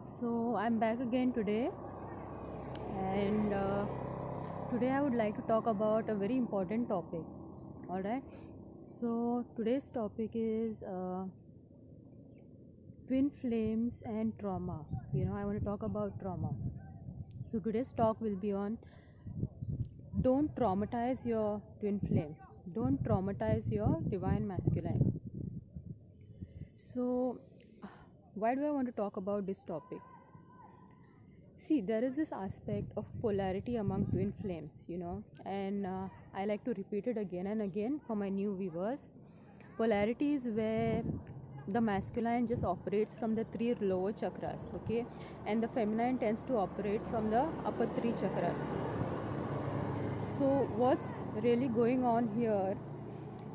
So I'm back again today, and today I would like to talk about a very important topic. All right. So today's topic is twin flames and trauma. I want to talk about trauma. So today's talk will be on don't traumatize your twin flame. Don't traumatize your divine masculine. So why do I want to talk about this topic? See, there is this aspect of polarity among twin flames, and I like to repeat it again and again for my new viewers. Polarity is where the masculine just operates from the three lower chakras, okay, and the feminine tends to operate from the upper three chakras. So, what's really going on here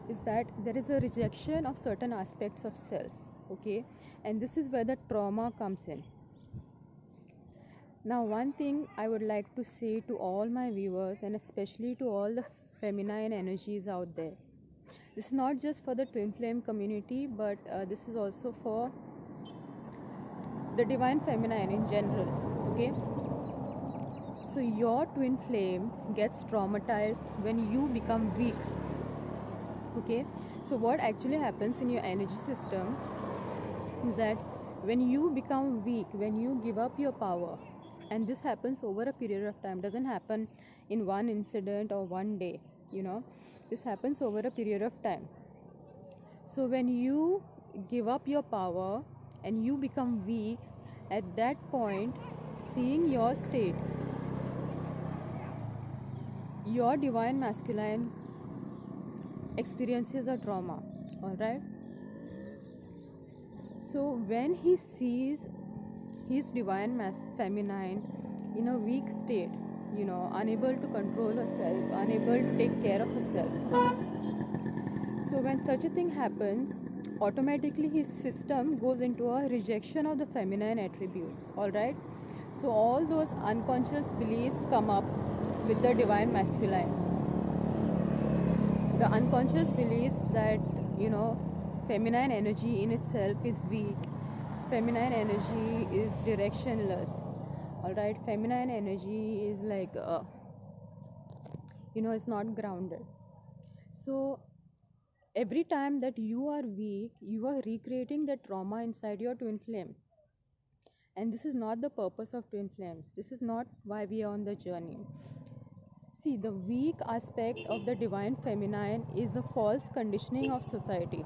is that there is a rejection of certain aspects of self, okay, and this is where the trauma comes in. Now, one thing I would like to say to all my viewers and especially to all the feminine energies out there, this is not just for the twin flame community, but this is also for the divine feminine in general. Okay, so your twin flame gets traumatized when you become weak. Okay, so what actually happens in your energy system is that when you become weak, when you give up your power, and this happens over a period of time, doesn't happen in one incident or one day, this happens over a period of time. So when you give up your power and you become weak, at that point, seeing your state, your divine masculine experiences a trauma. All right, so when he sees his divine feminine in a weak state, unable to control herself, unable to take care of herself, so when such a thing happens, automatically his system goes into a rejection of the feminine attributes. All right, so all those unconscious beliefs come up with the divine masculine, the unconscious beliefs that feminine energy in itself is weak, feminine energy is directionless. All right, feminine energy is like it's not grounded. So every time that you are weak, you are recreating the trauma inside your twin flame, and this is not the purpose of twin flames. This is not why we are on the journey. See, the weak aspect of the divine feminine is a false conditioning of society.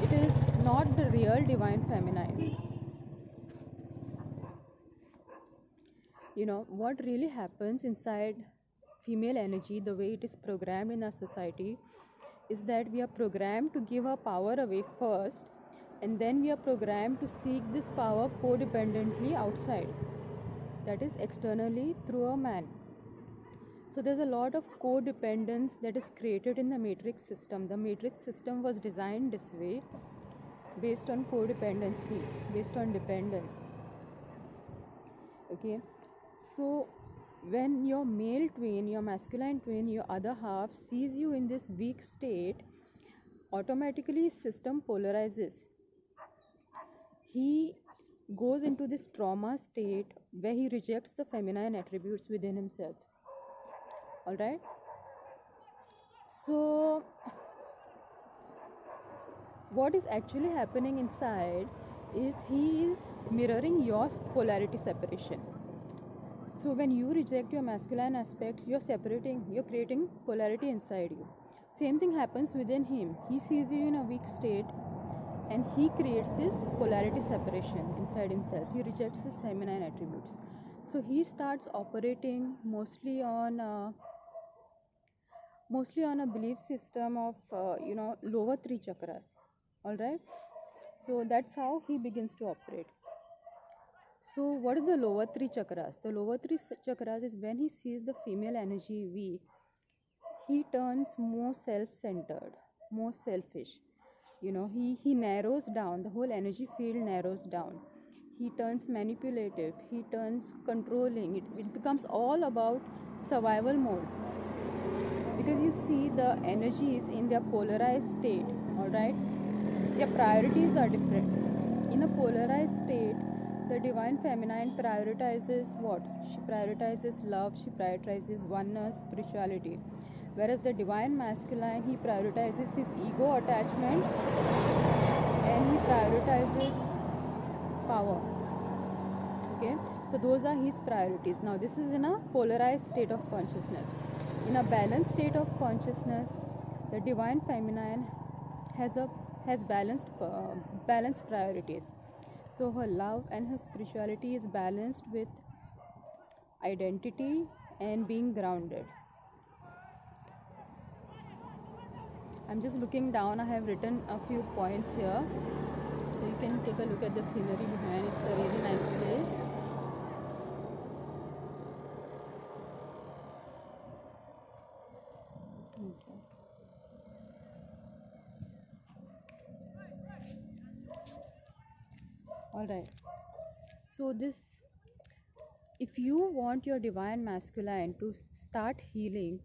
It is not the real divine feminine. What really happens inside female energy, the way it is programmed in our society, is that we are programmed to give our power away first, and then we are programmed to seek this power codependently outside, that is externally through a man. So there's a lot of codependence that is created in the matrix system. The matrix system was designed this way, based on codependency, based on dependence. Okay, so when your male twin, your masculine twin, your other half sees you in this weak state, automatically system polarizes. He goes into this trauma state where he rejects the feminine attributes within himself. All right, so what is actually happening inside is he is mirroring your polarity separation. So when you reject your masculine aspects, you're creating polarity inside you. Same thing happens within him. He sees you in a weak state and he creates this polarity separation inside himself. He rejects his feminine attributes. So he starts operating mostly on a belief system of lower three chakras. All right, so that's how he begins to operate. So what is the lower three chakras? The lower three chakras is when he sees the female energy weak, he turns more self-centered, more selfish. He narrows down, the whole energy field narrows down. He turns manipulative, he turns controlling. It becomes all about survival mode. Because you see the energies in their polarized state, all right? Their priorities are different. in a polarized state, the divine feminine prioritizes what? She prioritizes love, she prioritizes oneness, spirituality. Whereas the divine masculine, he prioritizes his ego attachment and he prioritizes power. Okay, so those are his priorities. Now, this is in a polarized state of consciousness. In a balanced state of consciousness, the divine feminine has a has balanced priorities. So her love and her spirituality is balanced with identity and being grounded. I'm just looking down. I have written a few points here, so you can take a look at the scenery behind. It's a really nice place. Okay. All right. So this, if you want your divine masculine to start healing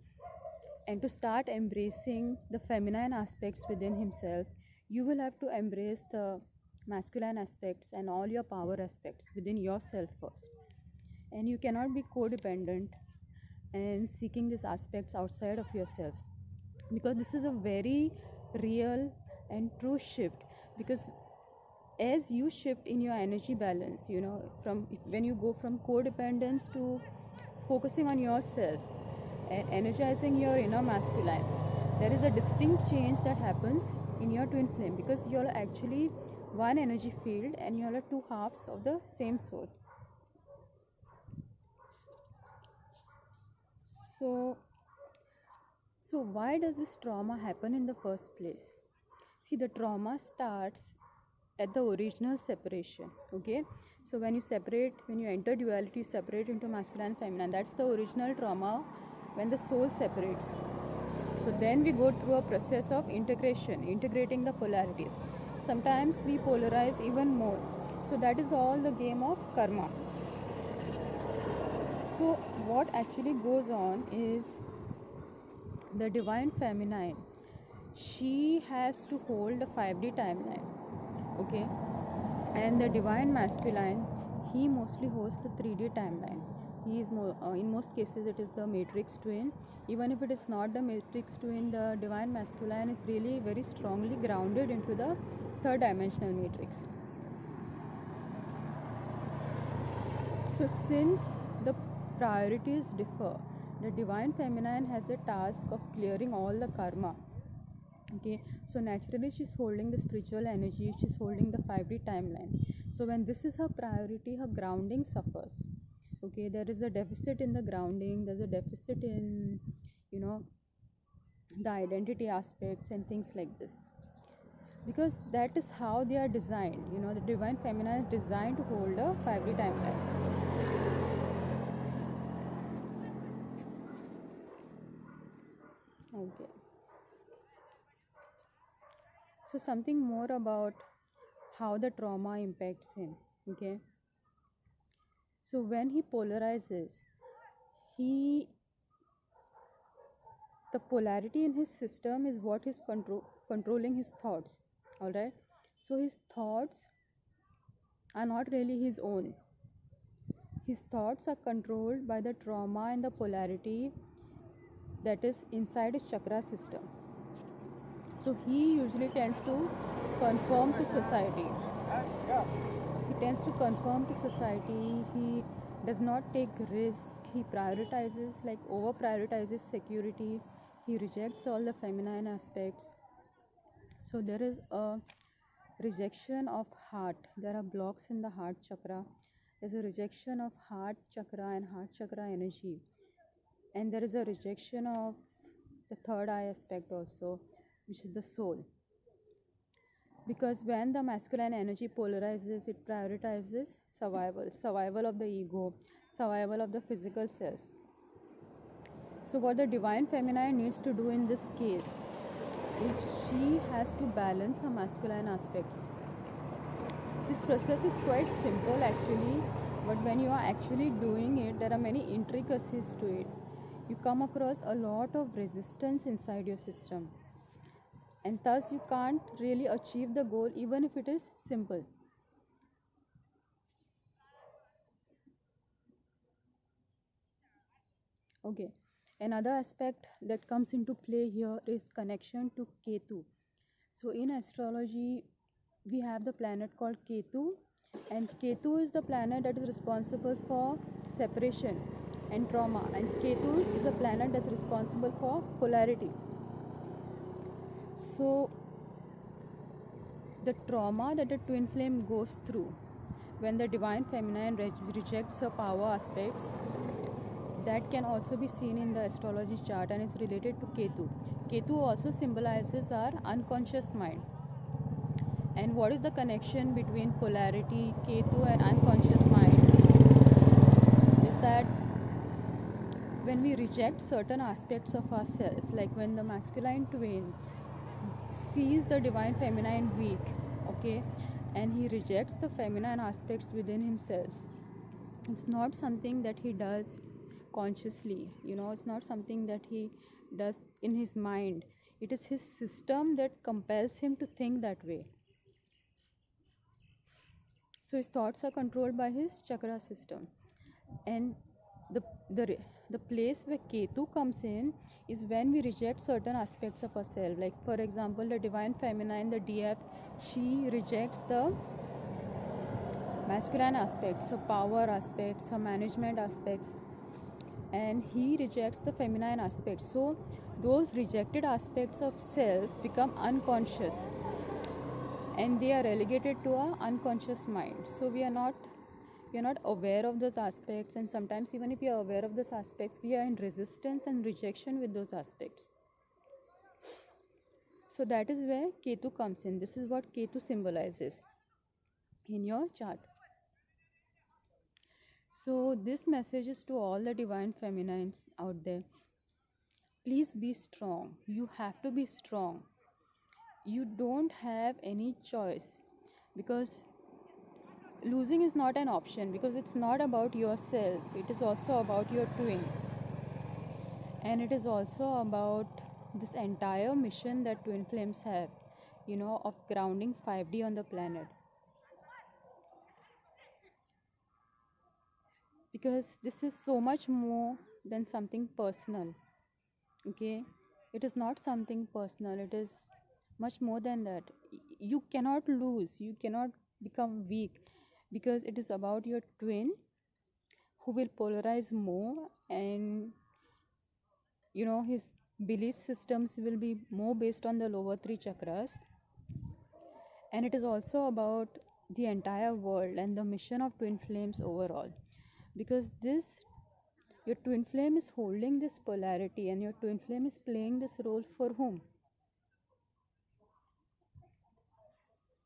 and to start embracing the feminine aspects within himself, you will have to embrace the masculine aspects and all your power aspects within yourself first. And you cannot be codependent and seeking these aspects outside of yourself, because this is a very real and true shift. Because as you shift in your energy balance, from when you go from codependence to focusing on yourself and energizing your inner masculine, there is a distinct change that happens in your twin flame, because you are actually one energy field and you are two halves of the same soul. So why does this trauma happen in the first place? See, the trauma starts at the original separation. Okay, so when you enter duality, you separate into masculine and feminine. That's the original trauma, when the soul separates. So then we go through a process of integrating the polarities. Sometimes we polarize even more. So that is all the game of karma. So what actually goes on is, the divine feminine, she has to hold a 5D timeline. Okay, and the divine masculine, he mostly holds the 3D timeline. He is more, in most cases it is the matrix twin. Even if it is not the matrix twin, the divine masculine is really very strongly grounded into the third dimensional matrix. So since the priorities differ, the divine feminine has a task of clearing all the karma. Okay, so naturally she's holding the spiritual energy, she's holding the 5D timeline. So when this is her priority, her grounding suffers. Okay, there is a deficit in the grounding, there's a deficit in the identity aspects and things like this, because that is how they are designed. The divine feminine is designed to hold a 5D timeline. Okay, so something more about how the trauma impacts him. Okay, so when he polarizes, he the polarity in his system is what is controlling his thoughts. All right, so his thoughts are not really his own. His thoughts are controlled by the trauma and the polarity that is inside his chakra system. So he usually tends to conform to society. He tends to conform to society. He does not take risk. He prioritizes, like over prioritizes security. He rejects all the feminine aspects. So there is a rejection of heart. There are blocks in the heart chakra. There's a rejection of heart chakra and heart chakra energy. And there is a rejection of the third eye aspect also, which is the soul. Because when the masculine energy polarizes, it prioritizes survival of the ego, survival of the physical self. So what the divine feminine needs to do in this case is, she has to balance her masculine aspects. This process is quite simple actually, but when you are actually doing it, there are many intricacies to it. You come across a lot of resistance inside your system, and thus you can't really achieve the goal even if it is simple. Okay, another aspect that comes into play here is connection to Ketu. So in astrology we have the planet called Ketu, and Ketu is the planet that is responsible for separation and trauma, and Ketu is a planet that's responsible for polarity. So the trauma that the twin flame goes through when the divine feminine rejects her power aspects, that can also be seen in the astrology chart, and it's related to Ketu. Ketu also symbolizes our unconscious mind. And what is the connection between polarity, Ketu, and unconscious mind? Is that when we reject certain aspects of ourselves, like when the masculine twin sees the divine feminine weak, okay, and he rejects the feminine aspects within himself, it's not something that he does consciously, it's not something that he does in his mind. It is his system that compels him to think that way. So his thoughts are controlled by his chakra system. And the the the place where Ketu comes in is when we reject certain aspects of ourselves. Like for example, the divine feminine, the DF, she rejects the masculine aspects, her power aspects, her management aspects, and he rejects the feminine aspects. So those rejected aspects of self become unconscious, and they are relegated to our unconscious mind. So we are not aware of those aspects, and sometimes even if we are aware of those aspects, we are in resistance and rejection with those aspects. So that is where Ketu comes in. This is what Ketu symbolizes in your chart. So this message is to all the divine feminines out there. Please be strong. You have to be strong. You don't have any choice, because losing is not an option, because it's not about yourself, it is also about your twin, and it is also about this entire mission that twin flames have, of grounding 5D on the planet. Because this is so much more than something personal. Okay, it is not something personal, it is much more than that. You cannot lose, you cannot become weak, because it is about your twin who will polarize more, and his belief systems will be more based on the lower three chakras. And it is also about the entire world and the mission of twin flames overall, because this your twin flame is holding this polarity, and your twin flame is playing this role for whom?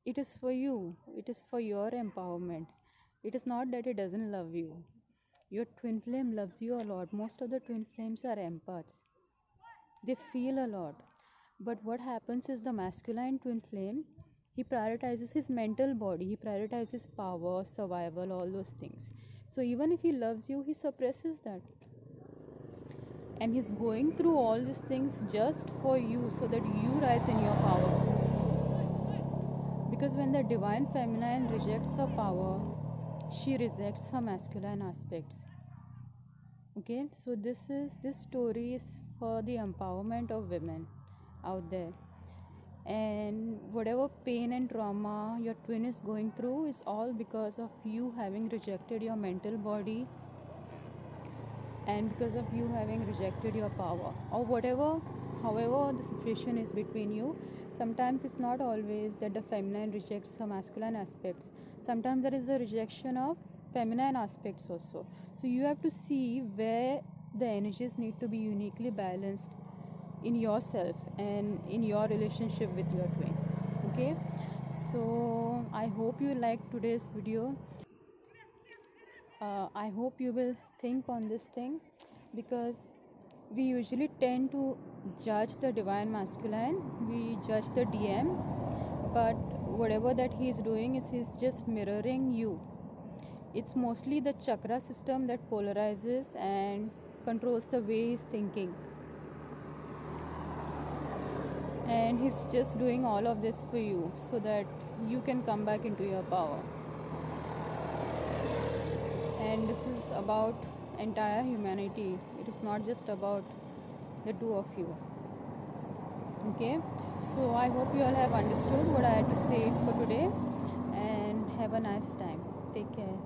It is for you, it is for your empowerment. It is not that it doesn't love you. Your twin flame loves you a lot. Most of the twin flames are empaths, they feel a lot. But what happens is, the masculine twin flame, he prioritizes his mental body, he prioritizes power, survival, all those things. So even if he loves you, he suppresses that, and he's going through all these things just for you, so that you rise in your power. Because when the divine feminine rejects her power, she rejects her masculine aspects. Okay, so this story is for the empowerment of women out there. And whatever pain and trauma your twin is going through is all because of you having rejected your mental body, and because of you having rejected your power, or whatever, however the situation is between you. Sometimes it's not always that the feminine rejects her masculine aspects, sometimes there is a rejection of feminine aspects also. So you have to see where the energies need to be uniquely balanced in yourself and in your relationship with your twin. Okay, so I hope you liked today's video. I hope you will think on this thing, because we usually tend to judge the divine masculine, we judge the DM, but whatever that he is doing is he's just mirroring you. It's mostly the chakra system that polarizes and controls the way he's thinking, and he's just doing all of this for you so that you can come back into your power. And this is about entire humanity. It is not just about the two of you. Okay, so I hope you all have understood what I had to say for today, and have a nice time. Take care.